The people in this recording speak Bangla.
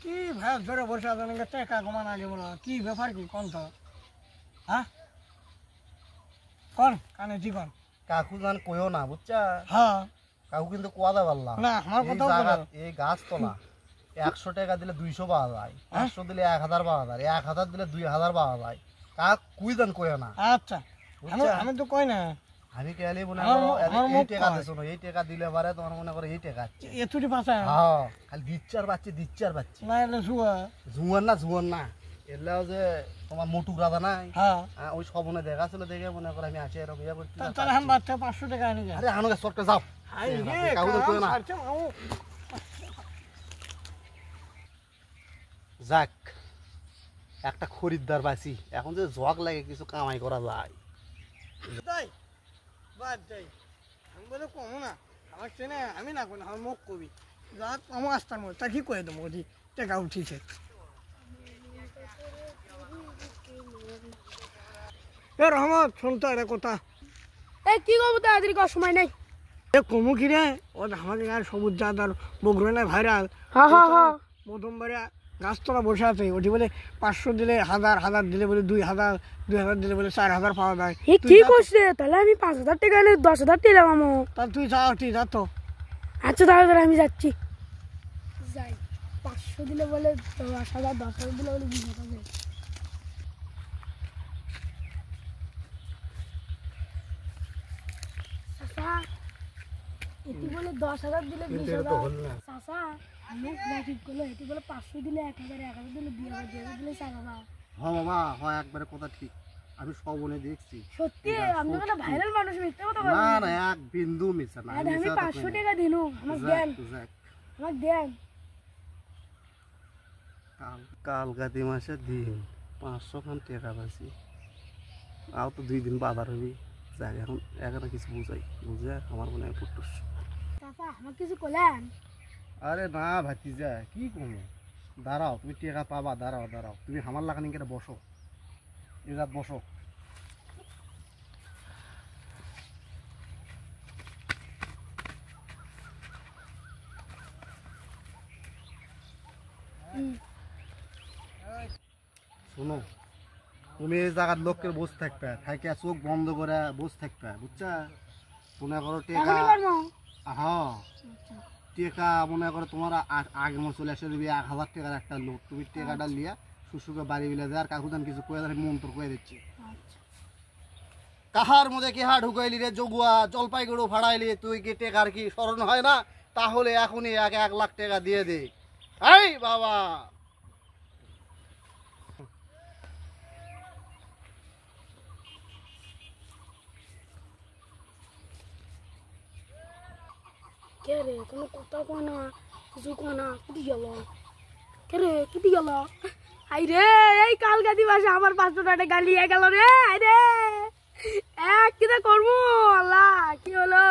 কি ভাই ধরে বসে আছেন টাকা কমান আগে বলো কি ব্যাপার কি কোন তো হ্যাঁ কোন কানে জি কোন কাকু জান কইও না বুঝছা হ্যাঁ কাকু কিন্তু কোয়াদা পারলাম না আমার কথা এই গাছ তোলা 100 টাকা দিলে 200 পাওয়া যায় 500 দিলে 1000 পাওয়া যায় 1000 দিলে 2000 পাওয়া যায় কাক কুই জান কইও না আচ্ছা আমি তো কই না আমি কেলি মনে করো এই টাকা দিছো না এই টাকা দিলে পারে তোমার মনে করো এই টাকা আছে এতুটি পাছা হ্যাঁ খালি দিচ্ছি আর বাচ্চি না এটা জুয়া জুয়ান না এলাও যে তোমার মোটু রাজা নাই হ্যাঁ ওই সবনে দেখা ছিল দেখে মনে করো আমি আসি এরকম ইয়া করতে তাহলে আমি বাচ্চা 500 টাকা আনি যা আরে আনুকে সরতে যাও আই রে কাকু তো কইও না যাক একটা খরিদ্দার পাইছি এখন যে জগ লাগে কিছু কামাই করা যায় তাই বাদ যাই আমি বলে কমো না আমার চেনে আমি না কোনো আমার মুখ কবি যা কমো আসতাম তা কি করে দেবো ওদি টাকা উঠিছে এ রহমত শুনতো এটা কথা এই কি করবো তাড়াতাড়ি করার সময় নেই এ কমু কি রে ও আমাকে আর সবুজ জাত আর বগুড়া ভাইরাল হ্যাঁ হ্যাঁ হ্যাঁ প্রথমবারে গাছতলা বসে আছে ওটি বলে 500 দিলে 1000 দিলে বলে 2000 দিলে বলে 4000 পাওয়া যায় কি করছে তাহলে আমি 5000 টাকা এনে 10000 টাকা দিলাম তা তুই যা তুই যা তো আচ্ছা তাহলে আমি যাচ্ছি যাই 500 দিলে বলে 10000 10000 দিলে বলে 20000 চাচা এটি বলে 10000 দিলে 20000 চাচা আমি ঠিক করলো এটি বলে 500 দিলে 1000 1000 দিলে 2000 2000 দিলে 4000 হ্যাঁ বাবা হয় একবারে কথা ঠিক আমি সবনে দেখছি সত্যি আপনি কোনো ভাইরাল মানুষ মিথ্যা কথা বলেন না না এক বিন্দু মিছা না আমি 500 টাকা দিনু আমাকে দেন আমাকে দেন কাল গাদি মাসের দিন 500 খান টাকা পাইছি আও তো 2 দিন বাজার হবি যাই এখন কিছু বুঝে আমার মনে হয় ফুটুস চাচা আমাকে কিছু কলেন আরে না ভাতিজা কি কমো দাঁড়াও তুমি টাকা পাবা দাঁড়াও তুমি আমার লাগানি কেটে বসো এরাত বসো শোনো তুমি এই জায়গার লোকের বসে থাকবে থাকে চোখ বন্ধ করে বসে থাকবে বুঝছা মনে করো টেকা হ্যাঁ টেকা মনে করো তোমার আগে মনে চলে আসে দিবি 1000 টাকার একটা লোক তুমি টেকাটা লিয়া শ্বশুরকে বাড়ি বিলে যায় আর কাকুদান কিছু কয়ে দেয় মন্ত্র কয়ে দিচ্ছি কাহার মধ্যে কেহা ঢুকাইলি রে জগুয়া জলপাইগুড়ো ভাড়াইলি তুই কি টেকার কি স্মরণ হয় না তাহলে এখনই 1 লাখ টাকা দিয়ে দে এই বাবা কে রে কোনো কথা কয় না কিছু কয় না কুটি গেল কে রে কুটি গেল আই রে এই কাল গাদি বাসা আমার 500 টাকা গালিয়ে গেল রে আই রে কিটা করবো আল্লাহ কি হলো